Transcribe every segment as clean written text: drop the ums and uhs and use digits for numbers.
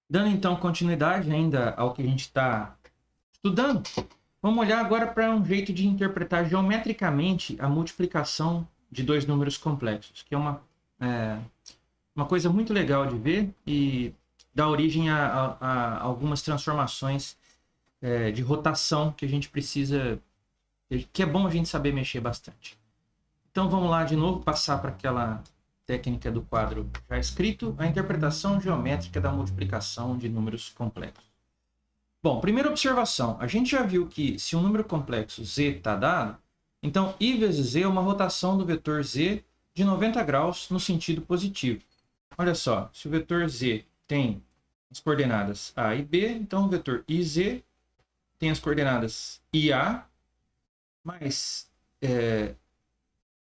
Dando então continuidade ainda ao que a gente está estudando, vamos olhar agora para um jeito de interpretar geometricamente a multiplicação de dois números complexos, que é uma coisa muito legal de ver e dá origem a algumas transformações de rotação que a gente precisa, que é bom a gente saber mexer bastante. Então vamos lá de novo, passar para aquela técnica do quadro já escrito, a interpretação geométrica da multiplicação de números complexos. Bom, primeira observação, a gente já viu que se um número complexo z está dado, então i vezes z é uma rotação do vetor z de 90 graus no sentido positivo. Olha só, se o vetor z tem as coordenadas a e b, então o vetor iz tem as coordenadas ia mais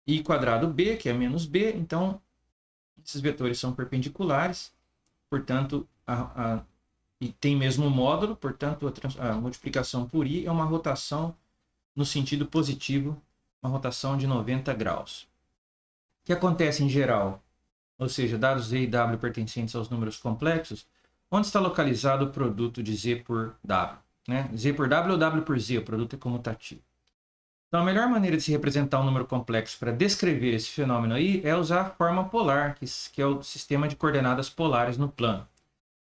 i quadrado b, que é menos b, então esses vetores são perpendiculares, portanto, e tem mesmo módulo, portanto, a multiplicação por i é uma rotação no sentido positivo, uma rotação de 90 graus. O que acontece em geral? Ou seja, dados z e w pertencentes aos números complexos, onde está localizado o produto de z por w? Né? Z por w ou w por z, o produto é comutativo. Então, a melhor maneira de se representar um número complexo para descrever esse fenômeno aí é usar a forma polar, que é o sistema de coordenadas polares no plano.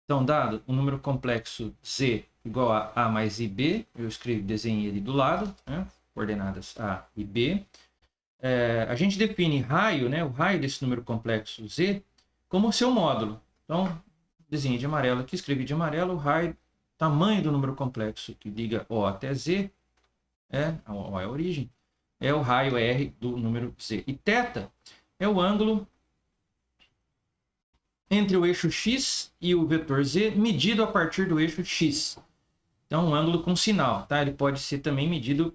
Então, dado o número complexo z igual a mais ib, eu desenhei ele do lado, né? Coordenadas a e b. A gente define raio, né? O raio desse número complexo z, como seu módulo. Então, desenhei de amarelo aqui, escrevi de amarelo o raio, tamanho do número complexo que liga O até z, O é a origem, é o raio R do número z. E θ é o ângulo entre o eixo x e o vetor z, medido a partir do eixo x. Então, um ângulo com sinal, tá? Ele pode ser também medido,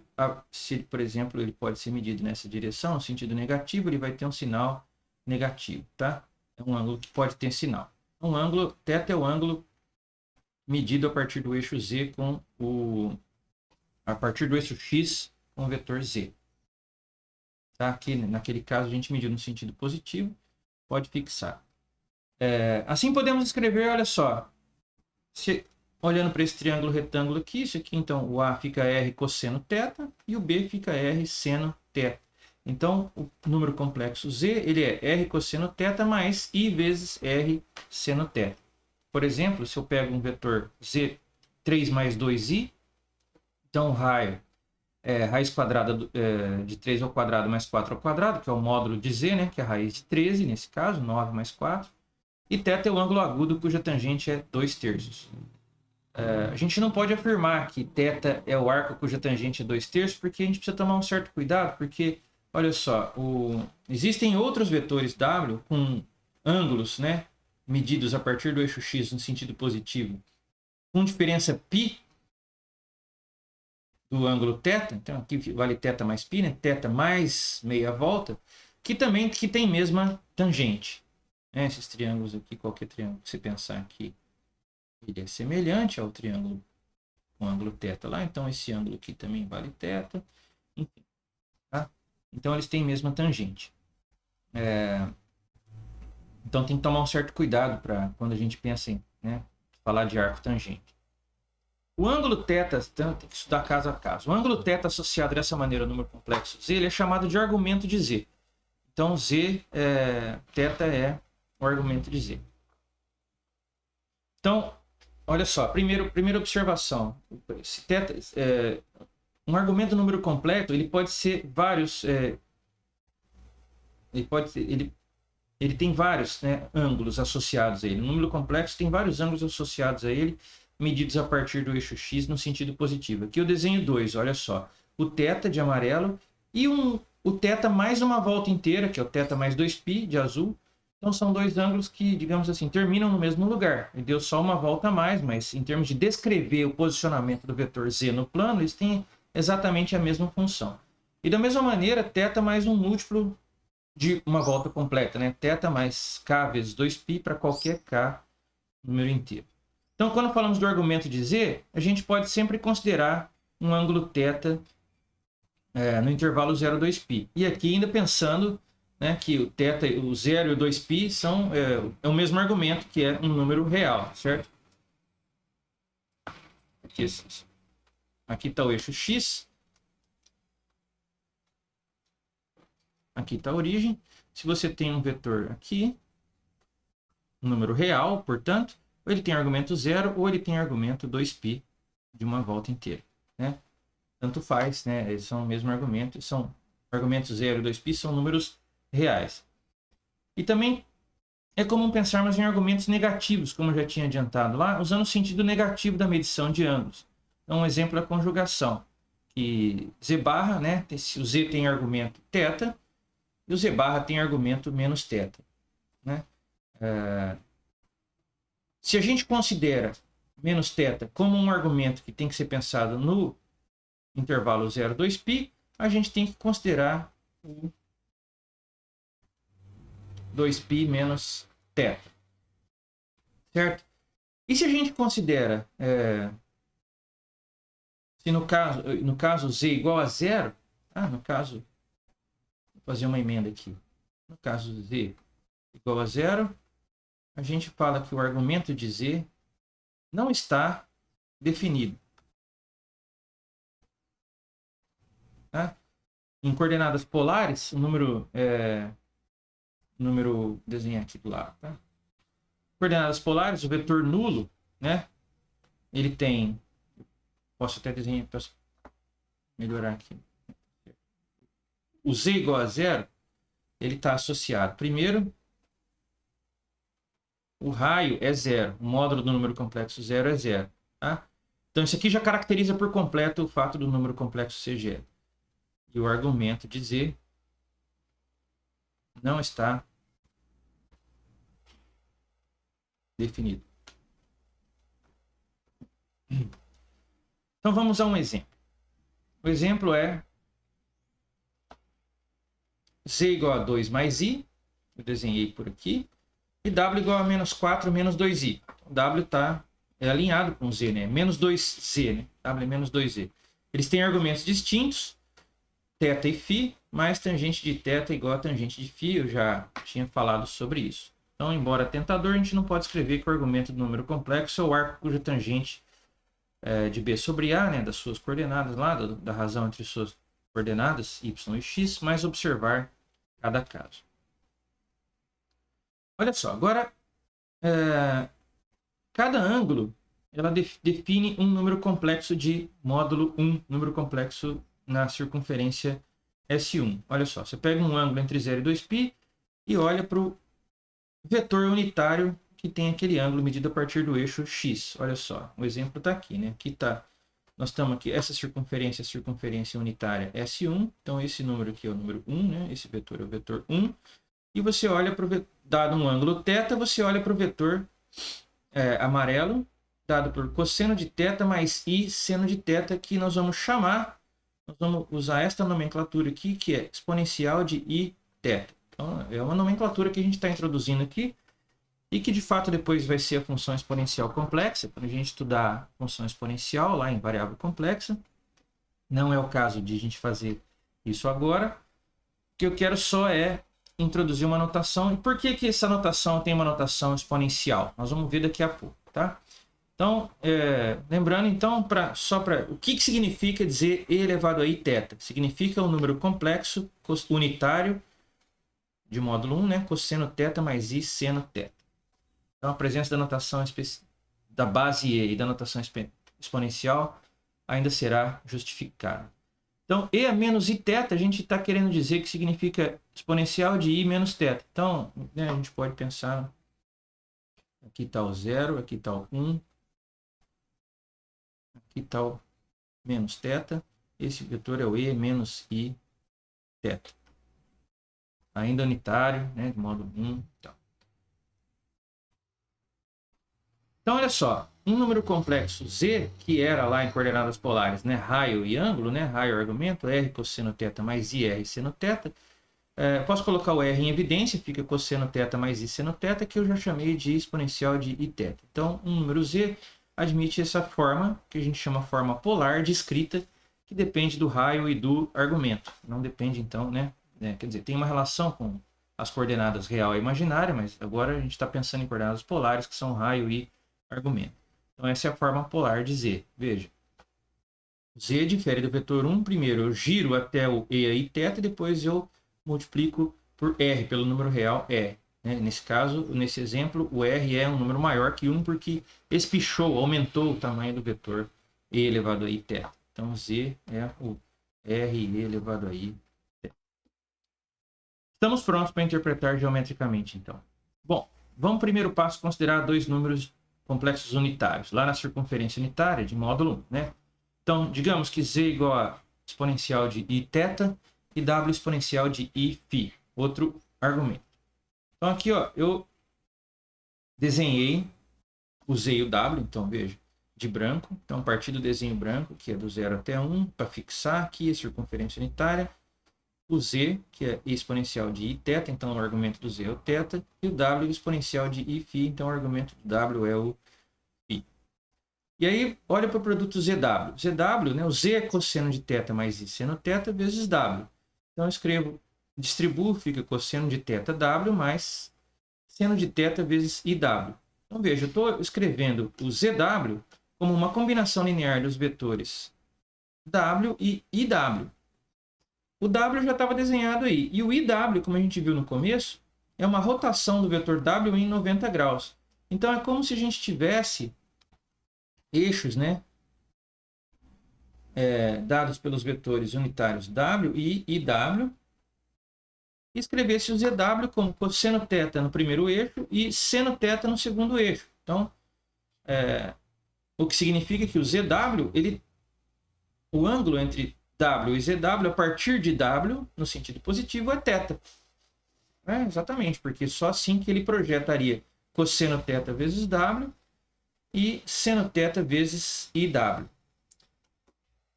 se, por exemplo, ele pode ser medido nessa direção, no sentido negativo, ele vai ter um sinal negativo, tá? É um ângulo que pode ter sinal. Um ângulo, θ é o ângulo medido a partir do eixo z a partir do eixo x com o vetor z. Tá? Aqui, naquele caso, a gente mediu no sentido positivo, pode fixar. Assim podemos escrever, olha só, olhando para esse triângulo retângulo aqui, isso aqui, então, o A fica R cosseno θ e o B fica R seno θ. Então, o número complexo Z, ele é R cosseno θ mais I vezes R seno θ. Por exemplo, se eu pego um vetor Z, 3 mais 2i, então o raio é raiz quadrada de 3 ao quadrado mais 4 ao quadrado, que é o módulo de Z, né, que é a raiz de 13, nesse caso, 9 mais 4. E θ é o ângulo agudo cuja tangente é 2/3. A gente não pode afirmar que θ é o arco cuja tangente é 2/3, porque a gente precisa tomar um certo cuidado, porque, olha só, existem outros vetores W com ângulos, né, medidos a partir do eixo X no sentido positivo, com diferença π do ângulo θ, então aqui vale θ mais π, né, θ mais meia volta, que tem mesma tangente. Esses triângulos aqui, qualquer triângulo que você pensar aqui, ele é semelhante ao triângulo com ângulo θ lá, então esse ângulo aqui também vale θ, enfim, tá? Então eles têm a mesma tangente. Então tem que tomar um certo cuidado para quando a gente pensa em falar de arco tangente. O ângulo θ, então, tem que estudar caso a caso. O ângulo θ associado dessa maneira ao número complexo z, ele é chamado de argumento de z. Então z, θ é o argumento de z. Então, olha só, primeira observação. Se θ, um argumento número completo, ele pode ser vários, ele tem vários, né, ângulos associados a ele. Um número complexo tem vários ângulos associados a ele, medidos a partir do eixo x no sentido positivo. Aqui eu desenho dois, olha só. O θ de amarelo e o θ mais uma volta inteira, que é o θ mais 2π de azul. Então são dois ângulos que, digamos assim, terminam no mesmo lugar. Ele deu só uma volta a mais, mas em termos de descrever o posicionamento do vetor z no plano, eles têm exatamente a mesma função. E da mesma maneira, θ mais um múltiplo de uma volta completa, né? θ mais k vezes 2π para qualquer k número inteiro. Então, quando falamos do argumento de z, a gente pode sempre considerar um ângulo θ no intervalo 0 a 2π. E aqui ainda pensando, né, que o θ, o 0 e o 2π são o mesmo argumento, que é um número real, certo? Aqui está o eixo x. Aqui está a origem. Se você tem um vetor aqui, um número real, portanto, ou ele tem argumento 0 ou ele tem argumento 2π de uma volta inteira, né? Tanto faz, né? Eles são o mesmo argumento. São argumentos 0 e 2π são números reais. E também é comum pensarmos em argumentos negativos, como eu já tinha adiantado lá, usando o sentido negativo da medição de ângulos. Então, um exemplo é a conjugação, que z barra, né? O z tem argumento θ, e o z barra tem argumento menos θ, né? Se a gente considera menos θ como um argumento que tem que ser pensado no intervalo 0, 2π, a gente tem que considerar o 2π menos θ. Certo? E se a gente considera, se no caso z igual a 0, no caso, vou fazer uma emenda aqui. No caso z igual a 0, a gente fala que o argumento de z não está definido. Tá? Em coordenadas polares, o número desenhar aqui do lado, tá? Coordenadas polares, o vetor nulo, né? Ele tem, posso até desenhar, posso melhorar aqui. O z igual a 0, ele está associado. Primeiro, o raio é 0, o módulo do número complexo 0 é 0, tá? Então isso aqui já caracteriza por completo o fato do número complexo ser zero. E o argumento de z não está definido. Então vamos a um exemplo. O exemplo é z igual a 2 mais i, eu desenhei por aqui, e w igual a menos 4 menos 2i. O w é alinhado com z, né? Menos 2z, né? W é menos 2z. Eles têm argumentos distintos, θ e φ, mais tangente de θ igual a tangente de φ, eu já tinha falado sobre isso. Então, embora tentador, a gente não pode escrever que o argumento do número complexo é o arco cuja tangente de B sobre A, né, das suas coordenadas lá, da razão entre suas coordenadas y e x, mas observar cada caso. Olha só, agora, cada ângulo ela define um número complexo de módulo 1, número complexo na circunferência S1. Olha só, você pega um ângulo entre 0 e 2π e olha para o vetor unitário que tem aquele ângulo medido a partir do eixo x. Olha só, o exemplo está aqui, né? Aqui tá, nós estamos aqui, essa circunferência é a circunferência unitária S1, então esse número aqui é o número 1, né? Esse vetor é o vetor 1. E você olha para o dado um ângulo θ, você olha para o vetor amarelo, dado por cosseno de θ mais i seno de θ, que nós vamos usar esta nomenclatura aqui, que é exponencial de i θ. Então, é uma nomenclatura que a gente está introduzindo aqui e que, de fato, depois vai ser a função exponencial complexa, quando a gente estudar a função exponencial lá em variável complexa. Não é o caso de a gente fazer isso agora. O que eu quero só é introduzir uma notação. E por que que essa notação tem uma notação exponencial? Nós vamos ver daqui a pouco, tá? Então, lembrando, então, o que significa dizer e elevado a i θ? Significa um número complexo unitário de módulo 1, né? Cosseno θ mais i seno θ. Então, a presença da notação da base e da notação exponencial ainda será justificada. Então, e a menos i θ, a gente está querendo dizer que significa exponencial de i menos θ. Então, né, a gente pode pensar, aqui está o 0, aqui está o 1, aqui está o menos θ, esse vetor é o e menos i θ. Ainda unitário, né, de modo 1. Então, olha só, um número complexo z, que era lá em coordenadas polares, né, raio e ângulo, né, raio argumento, r cosseno θ mais ir seno θ. Posso colocar o r em evidência, fica cosseno θ mais i seno θ, que eu já chamei de exponencial de i θ. Então, um número z admite essa forma, que a gente chama forma polar de escrita, que depende do raio e do argumento. Não depende, então, né? Quer dizer, tem uma relação com as coordenadas real e imaginária, mas agora a gente está pensando em coordenadas polares, que são raio e argumento. Então, essa é a forma polar de Z. Veja. Z difere do vetor 1. Primeiro, eu giro até o E aí θ, e depois eu multiplico por R, pelo número real R. Nesse caso, nesse exemplo, o R é um número maior que 1 porque espichou, aumentou o tamanho do vetor E elevado a I θ. Então, Z é o R elevado a I θ. Estamos prontos para interpretar geometricamente, então. Bom, vamos primeiro passo considerar dois números complexos unitários, lá na circunferência unitária de módulo 1, né? Então, digamos que Z igual a exponencial de I θ e W exponencial de I φ. Outro argumento. Então, aqui, ó, eu desenhei o Z e o W, então, veja, de branco. Então, a partir do desenho branco, que é do 0 até 1, para fixar aqui a circunferência unitária, o Z, que é exponencial de I θ, então o argumento do Z é o θ, e o W exponencial de I φ, então o argumento do W é o φ. E aí, olha para o produto ZW. ZW, né, o Z é cosseno de θ mais I seno θ vezes W. Então, eu escrevo, distribuo, fica cosseno de θ W mais seno de θ vezes IW. Então, veja, eu estou escrevendo o ZW como uma combinação linear dos vetores W e IW. O W já estava desenhado aí. E o IW, como a gente viu no começo, é uma rotação do vetor W em 90 graus. Então, é como se a gente tivesse eixos, né, dados pelos vetores unitários W e IW, e escrevesse o ZW como cosseno θ no primeiro eixo e seno θ no segundo eixo. Então, o que significa que o ZW, o ângulo entre W e ZW, a partir de W, no sentido positivo, é θ. Exatamente, porque só assim que ele projetaria cosseno θ vezes W e seno θ vezes IW.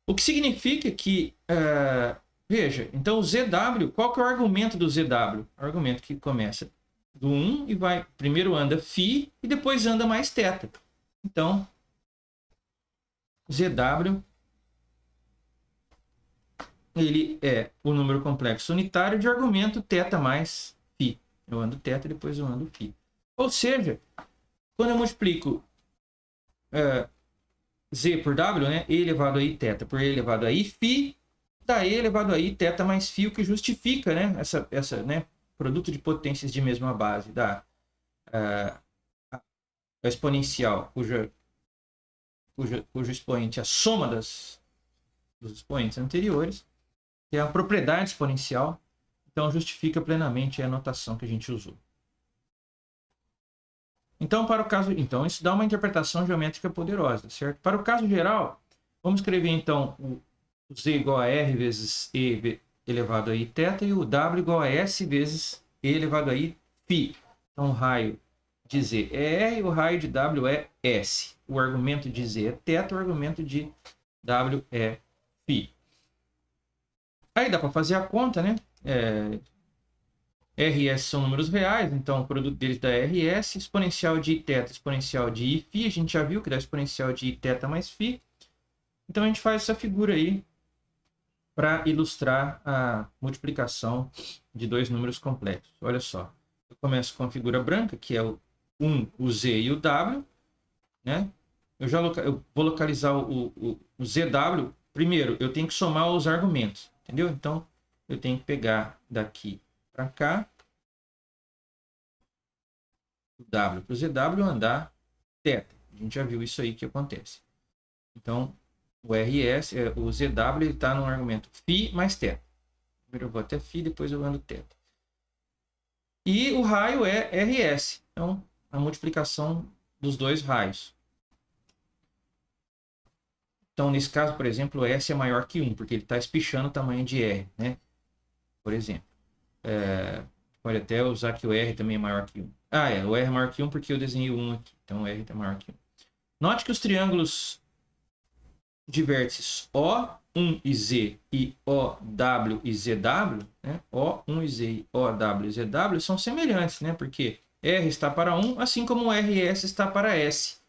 O que significa que, veja, então o ZW, qual que é o argumento do ZW? O argumento que começa do 1 e vai, primeiro anda φ e depois anda mais θ. Então, ZW, ele é o número complexo unitário de argumento θ mais φ. Eu ando θ e depois eu ando φ. Ou seja, quando eu multiplico Z por W, né, E elevado a I θ por E elevado a I φ, dá E elevado a I θ mais φ, o que justifica, né, essa né, produto de potências de mesma base da a exponencial, cujo expoente é a soma dos expoentes anteriores, que é a propriedade exponencial, então justifica plenamente a notação que a gente usou. Então, para o caso, isso dá uma interpretação geométrica poderosa, certo? Para o caso geral, vamos escrever então o Z igual a R vezes E elevado a I θ e o W igual a S vezes E elevado a I φ. Então, o raio de Z é R e o raio de W é S. O argumento de Z é θ, o argumento de W é φ. Aí dá para fazer a conta, né? RS são números reais, então o produto deles dá RS, exponencial de Iθ, exponencial de Iφ, a gente já viu que dá exponencial de Iθ mais Φ. Então a gente faz essa figura aí para ilustrar a multiplicação de dois números complexos. Olha só, eu começo com a figura branca, que é o o Z e o W, né? Eu vou localizar o ZW. Primeiro, eu tenho que somar os argumentos, entendeu? Então, eu tenho que pegar daqui para cá, o W para o ZW andar θ. A gente já viu isso aí que acontece. Então, o RS, o ZW, está no argumento φ mais θ. Primeiro eu vou até φ, depois eu ando θ. E o raio é RS. Então, a multiplicação dos dois raios. Então, nesse caso, por exemplo, S é maior que 1, porque ele está espichando o tamanho de R, né? Por exemplo. Pode até usar que o R também é maior que 1. O R é maior que 1 porque eu desenhei o 1 aqui. Então, o R é maior que 1. Note que os triângulos de vértices O1 e Z e OW e ZW, né? O1 e Z e OW e ZW são semelhantes, né? Porque R está para 1, assim como o RS está para S.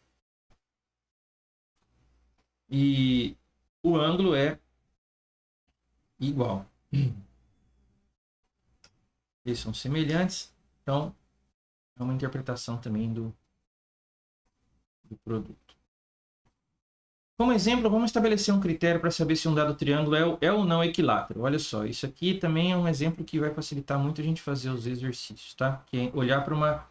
E o ângulo é igual. Eles são semelhantes, então é uma interpretação também do produto. Como exemplo, vamos estabelecer um critério para saber se um dado triângulo é ou não equilátero. Olha só, isso aqui também é um exemplo que vai facilitar muito a gente fazer os exercícios, tá? Que é olhar para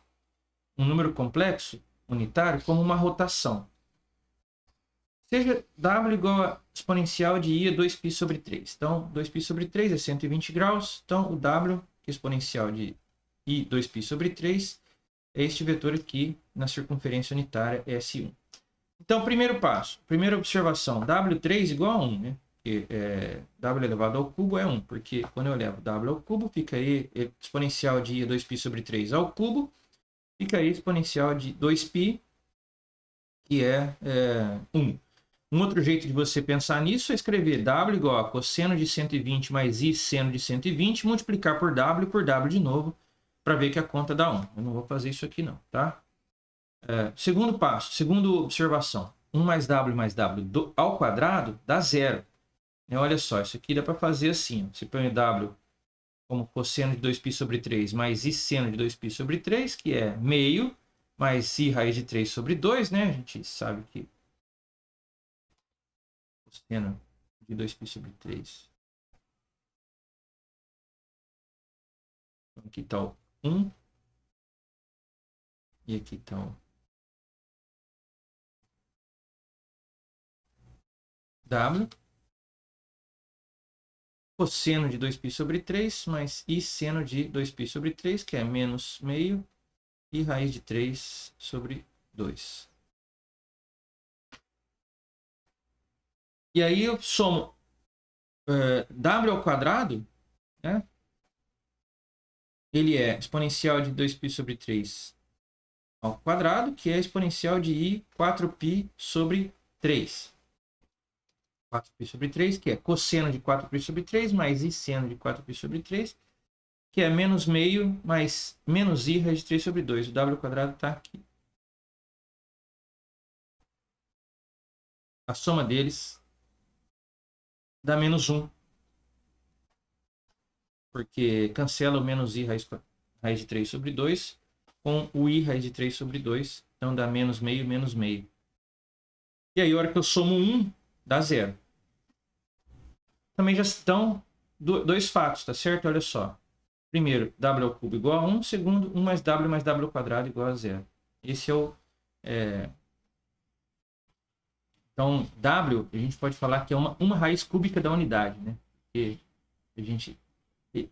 um número complexo unitário como uma rotação. Seja w igual a exponencial de i a 2π sobre 3. Então, 2π sobre 3 é 120 graus. Então, o w, que é exponencial de i 2π sobre 3, é este vetor aqui na circunferência unitária S1. Então, primeiro passo, primeira observação, W3 igual a 1, né? Porque, W elevado ao cubo é 1, porque quando eu levo W ao cubo, fica aí exponencial de i a 2π sobre 3 ao cubo, fica aí exponencial de 2π, que é 1. Um outro jeito de você pensar nisso é escrever W igual a cosseno de 120 mais I seno de 120, multiplicar por W de novo, para ver que a conta dá 1. Eu não vou fazer isso aqui não, tá? Segundo passo, segunda observação. 1 mais W ao quadrado dá 0. Olha só, isso aqui dá para fazer assim. Você põe W como cosseno de 2π sobre 3 mais I seno de 2π sobre 3, que é meio, mais I raiz de 3 sobre 2, né? A gente sabe que cosseno de 2π sobre 3. Então, aqui está o 1. E aqui está o W. Cosseno de 2π sobre 3 mais I seno de 2π sobre 3, que é menos meio, e raiz de 3 sobre 2. E aí eu somo W ao quadrado, né? Ele é exponencial de 2π sobre 3 ao quadrado, que é exponencial de I 4π sobre 3. 4π sobre 3, que é cosseno de 4π sobre 3, mais I seno de 4π sobre 3, que é menos meio, mais menos I raiz de 3 sobre 2. O W ao quadrado está aqui. A soma deles dá menos 1. Porque cancela o menos I raiz de 3 sobre 2 com o I raiz de 3 sobre 2. Então dá menos meio, menos meio. E aí, a hora que eu somo 1, dá 0. Também já estão dois fatos, tá certo? Olha só. Primeiro, W ao cubo igual a 1. Segundo, 1 mais W ao quadrado igual a 0. Esse é o... Então, W, a gente pode falar que é uma raiz cúbica da unidade, né? Porque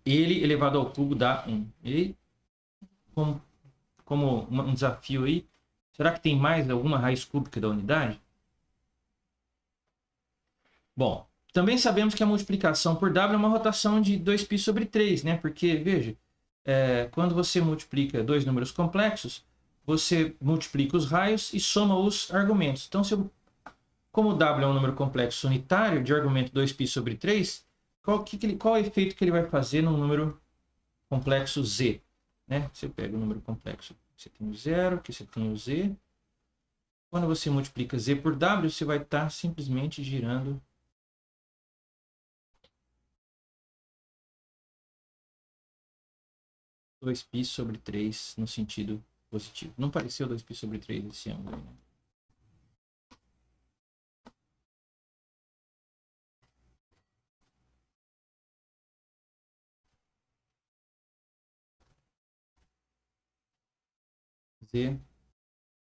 ele elevado ao cubo dá 1. E como um desafio aí, será que tem mais alguma raiz cúbica da unidade? Bom, também sabemos que a multiplicação por W é uma rotação de 2π sobre 3, né? Porque, veja, quando você multiplica dois números complexos, você multiplica os raios e soma os argumentos. Então, como W é um número complexo unitário de argumento 2π sobre 3, qual é o efeito que ele vai fazer no número complexo Z? Né? Você pega o número complexo, você tem o 0, aqui você tem o Z. Quando você multiplica Z por W, você vai estar simplesmente girando dois π sobre 3 no sentido positivo. Não pareceu 2π sobre 3 esse ângulo aí, né?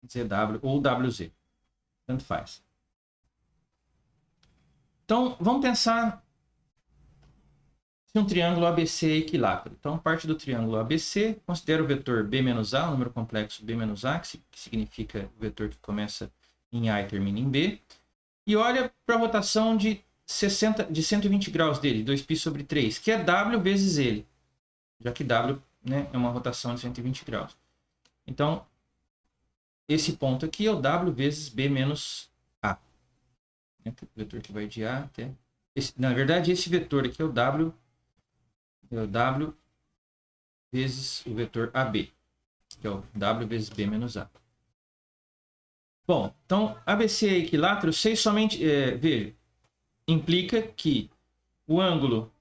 ZW ou WZ. Tanto faz. Então, vamos pensar se um triângulo ABC é equilátero. Então, parte do triângulo ABC, considera o vetor B menos A, o número complexo B menos A, que significa o vetor que começa em A e termina em B. E olha para a rotação de 120 graus dele, 2π sobre 3, que é W vezes ele. Já que W, né, é uma rotação de 120 graus. Então, esse ponto aqui é o W vezes B menos A. O vetor que vai de A até... na verdade, esse vetor aqui é o W vezes o vetor AB, que é o W vezes B menos A. Bom, então, ABC é equilátero, somente... veja, implica que o ângulo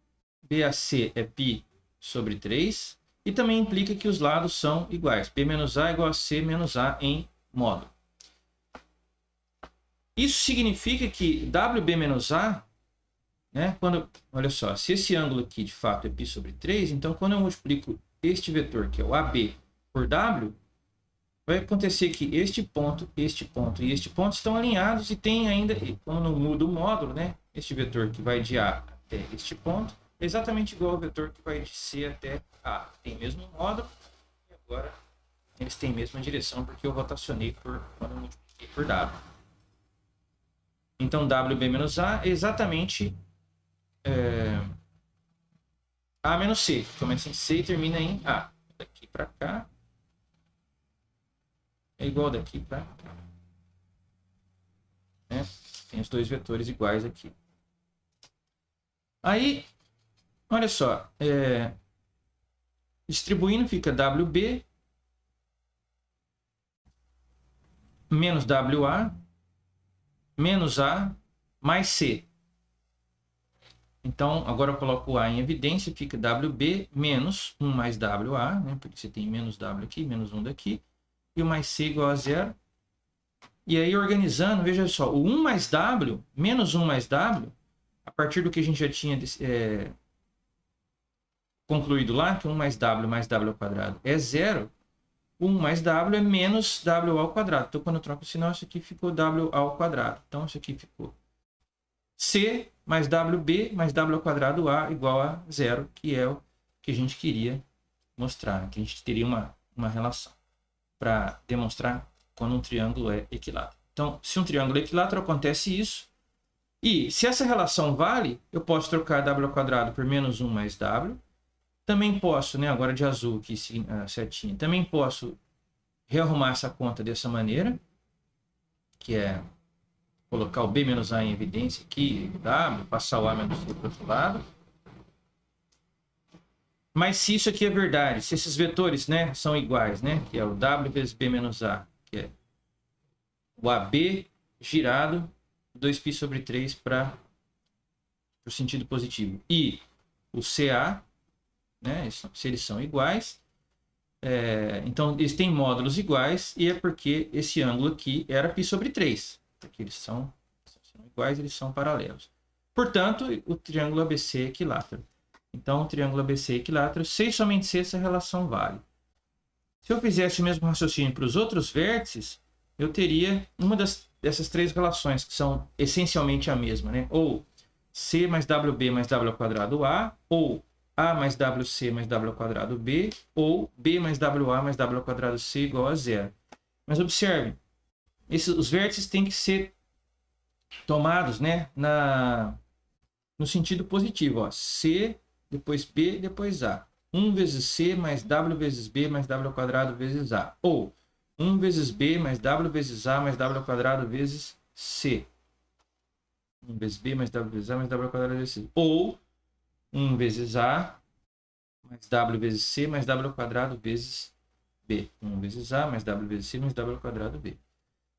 BAC é π sobre 3 e também implica que os lados são iguais. B menos A igual a C menos A em módulo. Isso significa que WB menos A, né, olha só, se esse ângulo aqui de fato é π sobre 3, então quando eu multiplico este vetor, que é o AB, por W, vai acontecer que este ponto e este ponto estão alinhados e tem ainda, como não muda o módulo, né, este vetor que vai de A até este ponto é exatamente igual ao vetor que vai de C até A. Tem o mesmo módulo e agora eles têm a mesma direção porque eu rotacionei quando eu multipliquei por W. Então, WB menos A é exatamente A menos C. Começa em C e termina em A. Daqui para cá é igual daqui para cá. Né? Tem os dois vetores iguais aqui. Aí, olha só. Distribuindo fica WB menos WA menos A mais C. Então, agora eu coloco o A em evidência, fica WB menos 1 mais WA, né? Porque você tem menos W aqui, menos 1 daqui, e o mais C igual a 0. E aí, organizando, veja só, o 1 mais W, menos 1 mais W, a partir do que a gente já tinha concluído lá, que 1 mais W ao quadrado é 0, 1 mais W é menos W ao quadrado. Então, quando eu troco o sinal, isso aqui ficou W ao quadrado. Então, isso aqui ficou C mais WB mais W ao quadrado A igual a 0, que é o que a gente queria mostrar, que a gente teria uma relação para demonstrar quando um triângulo é equilátero. Então, se um triângulo é equilátero, acontece isso. E se essa relação vale, eu posso trocar W ao quadrado por menos 1 mais W. Também posso, né, agora de azul aqui, setinha, também posso rearrumar essa conta dessa maneira, que é colocar o B menos A em evidência aqui, W, passar o A menos C para o outro lado. Mas se isso aqui é verdade, se esses vetores, né, são iguais, né, que é o W vezes B menos A, que é o AB girado 2π sobre 3 para o sentido positivo, e o CA, né, se eles são iguais, então eles têm módulos iguais, e é porque esse ângulo aqui era π sobre 3. Porque eles são iguais, eles são paralelos. Portanto, o triângulo ABC é equilátero. Então, o triângulo ABC é equilátero, se e somente se essa relação vale. Se eu fizesse o mesmo raciocínio para os outros vértices, eu teria uma dessas três relações, que são essencialmente a mesma, né? Ou C mais WB mais W ao quadrado A, ou A mais WC mais W ao quadrado B, ou B mais WA mais W ao quadrado C igual a 0. Mas observe, os vértices têm que ser tomados, né, no sentido positivo. Ó. C, depois B, depois A. 1 vezes C mais W vezes B mais W ao quadrado vezes A. Ou 1 vezes B mais W vezes A mais W ao quadrado vezes C. 1 vezes B mais W vezes A mais W ao quadrado vezes C. Ou 1 vezes A mais W vezes C mais W ao quadrado vezes B. 1 vezes A mais W vezes C mais W ao quadrado B.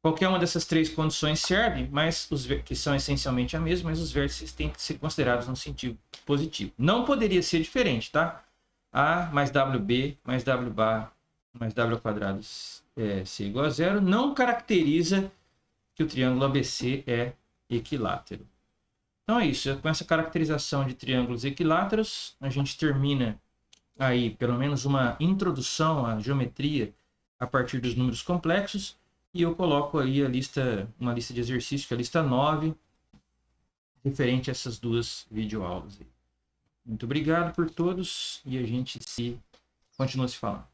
Qualquer uma dessas três condições serve, mas que são essencialmente a mesma, mas os vértices têm que ser considerados no sentido positivo. Não poderia ser diferente, tá? A mais WB mais WA mais W ao quadrado C igual a 0 não caracteriza que o triângulo ABC é equilátero. Então é isso. Com essa caracterização de triângulos equiláteros, a gente termina aí pelo menos uma introdução à geometria a partir dos números complexos. E eu coloco aí uma lista de exercícios, que é a lista 9, referente a essas duas videoaulas. Muito obrigado por todos e a gente continua se falando.